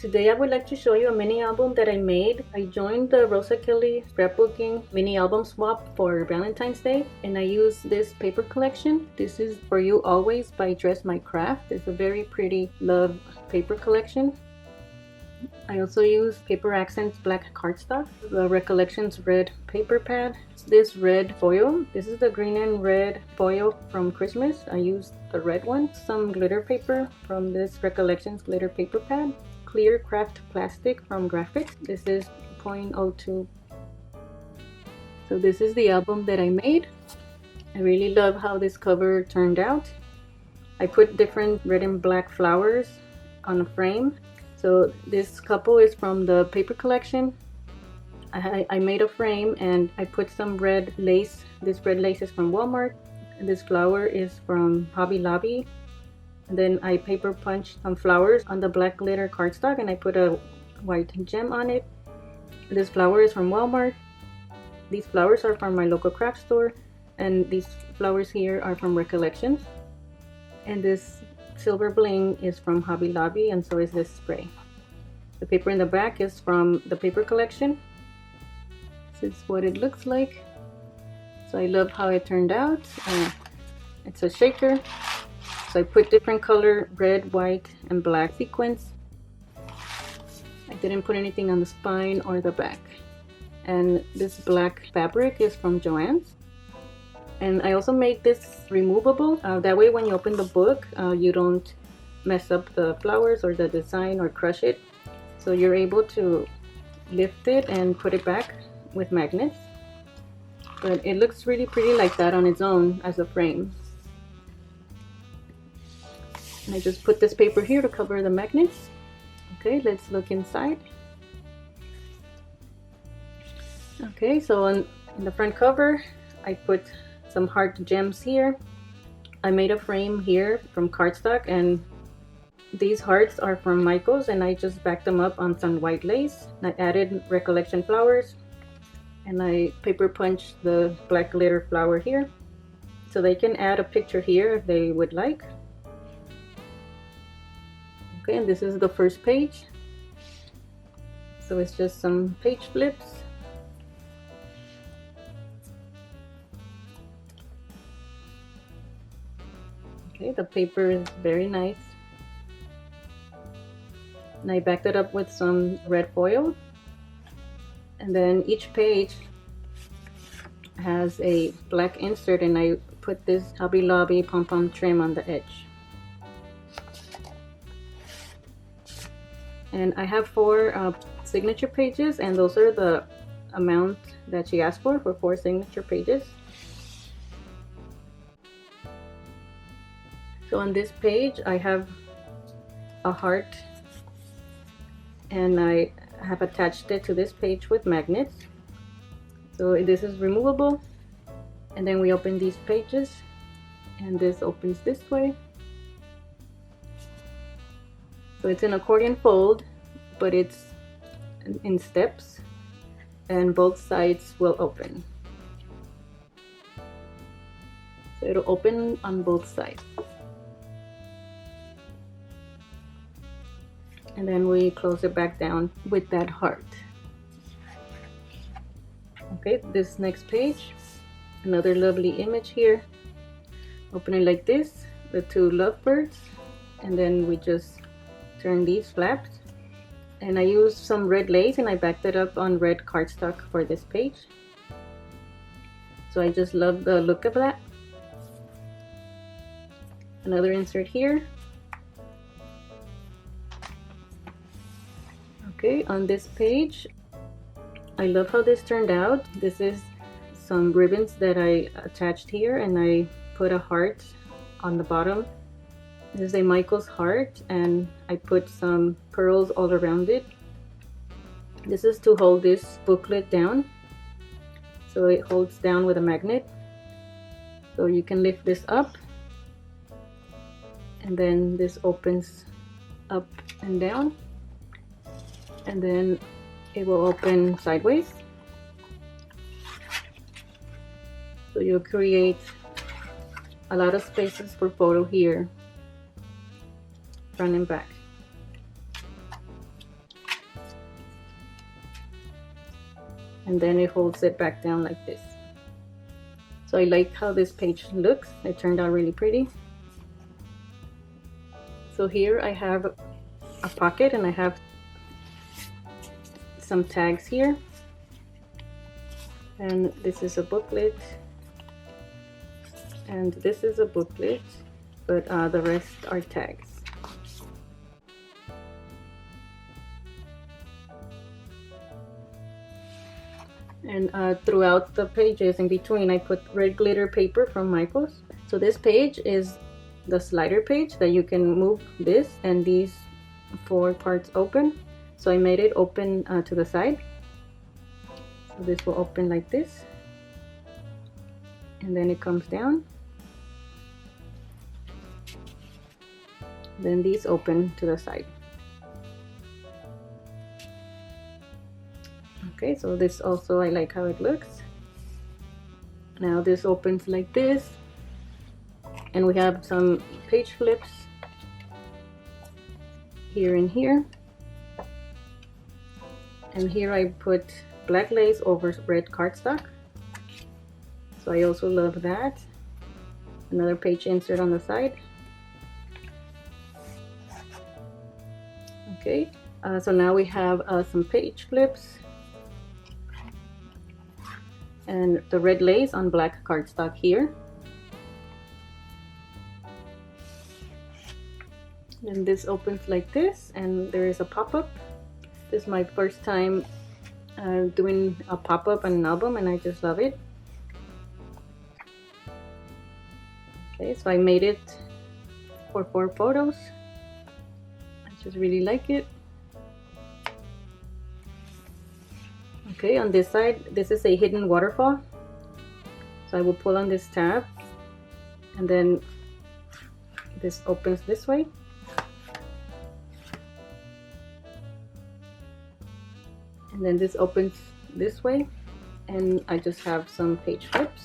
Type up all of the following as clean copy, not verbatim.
Today I would like to show you a mini album that I made. I joined the Rosa Kelly Scrapbooking mini album swap for Valentine's Day, and I used this paper collection. This is For You Always by Dress My Craft. It's a very pretty love paper collection. I also use Paper Accents black cardstock, the Recollections red paper pad, this red foil. This is the green and red foil from Christmas. I used the red one. Some glitter paper from this Recollections glitter paper pad. Clear craft plastic from Graphics. This is 0.02. So this is the album that I made. I really love how this cover turned out. I put different red and black flowers on a frame. So this couple is from the paper collection. I made a frame and I put some red lace. This red lace is from Walmart. And this flower is from Hobby Lobby. And then I paper punched some flowers on the black glitter cardstock and I put a white gem on it. This flower is from Walmart. These flowers are from my local craft store. And these flowers here are from Recollections. And this silver bling is from Hobby Lobby, and so is this spray. The paper in the back is from the paper collection. This is what it looks like. So I love how it turned out. It's a shaker. So I put different color, red, white, and black sequins. I didn't put anything on the spine or the back. And this black fabric is from Joann's. And I also made this removable. That way when you open the book, you don't mess up the flowers or the design or crush it. So you're able to lift it and put it back with magnets. But it looks really pretty like that on its own as a frame. And I just put this paper here to cover the magnets. Okay, let's look inside. Okay, so in the front cover, I put some heart gems here. I made a frame here from cardstock, and these hearts are from Michael's, and I just backed them up on some white lace. I added Recollection flowers, and I paper punched the black glitter flower here. So they can add a picture here if they would like. Okay, and this is the first page. So it's just some page flips. Okay, the paper is very nice. And I backed it up with some red foil. And then each page has a black insert, and I put this Hobby Lobby pom-pom trim on the edge. And I have 4 signature pages, and those are the amount that she asked for 4 signature pages. So on this page, I have a heart, and I have attached it to this page with magnets. So this is removable, and then we open these pages, and this opens this way. So it's an accordion fold, but it's in steps, and both sides will open. So it'll open on both sides. And then we close it back down with that heart. Okay, this next page, another lovely image here. Open it like this, the 2 lovebirds, and then we just turn these flaps. And I used some red lace, and I backed it up on red cardstock for this page. So I just love the look of that. Another insert here. Okay, on this page, I love how this turned out. This is some ribbons that I attached here, and I put a heart on the bottom. This is a Michael's heart, and I put some pearls all around it. This is to hold this booklet down. So it holds down with a magnet. So you can lift this up, and then this opens up and down. And then it will open sideways. So you'll create a lot of spaces for photo here, front and back. and then it holds it back down like this. So I like how this page looks. It turned out really pretty. So here I have a pocket, and I have some tags here, and this is a booklet, and this is a booklet, but the rest are tags. And throughout the pages in between, I put red glitter paper from Michaels. So this page is the slider page that you can move this and these 4 parts open. So I made it open to the side. So this will open like this, and then it comes down. Then these open to the side. Okay, so this also, I like how it looks. Now this opens like this, and we have some page flips here and here. And here I put black lace over red cardstock. So I also love that. Another page insert on the side. Okay, so now we have some page flips and the red lace on black cardstock here. And this opens like this, and there is a pop-up. This is my first time doing a pop-up on an album, and I just love it. Okay, so I made it for 4 photos. I just really like it. Okay, on this side, this is a hidden waterfall. So I will pull on this tab, and then this opens this way. And then this opens this way, and I just have some page flips.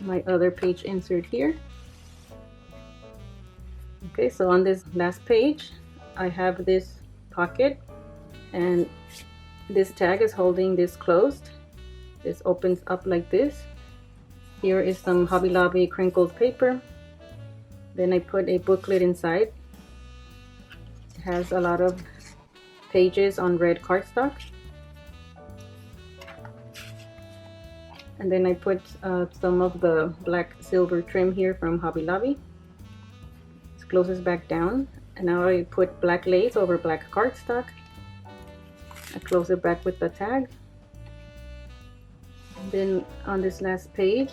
My other page insert here. Okay, so on this last page, I have this pocket, and this tag is holding this closed. This opens up like this. Here is some Hobby Lobby crinkled paper. Then I put a booklet inside. It has a lot of pages on red cardstock. And then I put some of the black silver trim here from Hobby Lobby. This closes back down. And now I put black lace over black cardstock. I close it back with the tag. And then on this last page,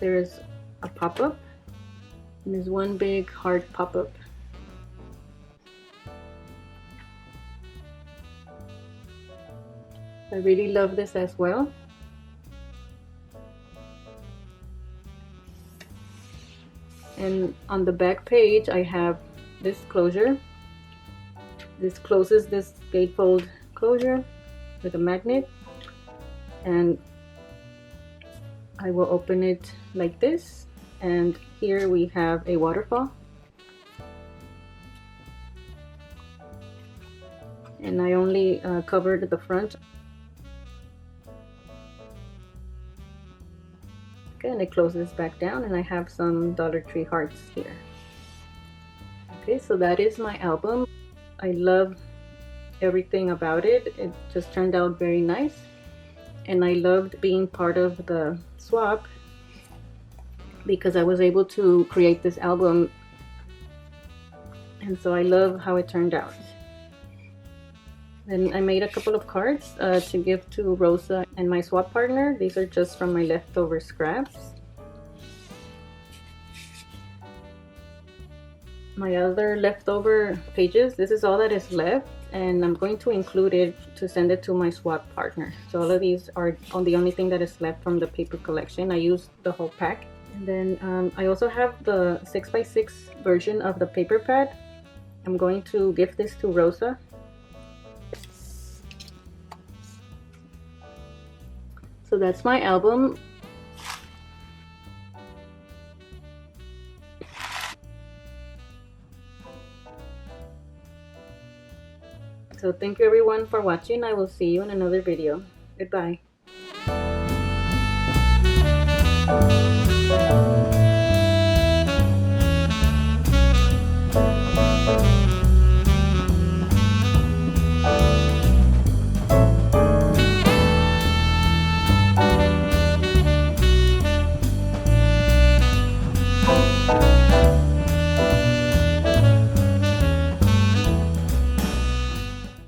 there is a pop-up. And there's one big heart pop-up. I really love this as well. And on the back page, I have this closure. This closes this gatefold closure with a magnet, and I will open it like this. And here we have a waterfall. And I only covered the front. Okay, and it closes back down, and I have some Dollar Tree hearts here. Okay, so that is my album. I love everything about it. It just turned out very nice, and I loved being part of the swap because I was able to create this album, and so I love how it turned out. Then I made a couple of cards to give to Rosa and my swap partner. These are just from my leftover scraps. My other leftover pages, this is all that is left, and I'm going to include it to send it to my swap partner. So all of these are the only thing that is left from the paper collection. I used the whole pack. And then I also have the 6x6 version of the paper pad. I'm going to give this to Rosa. So that's my album. So thank you everyone for watching. I will see you in another video. Goodbye.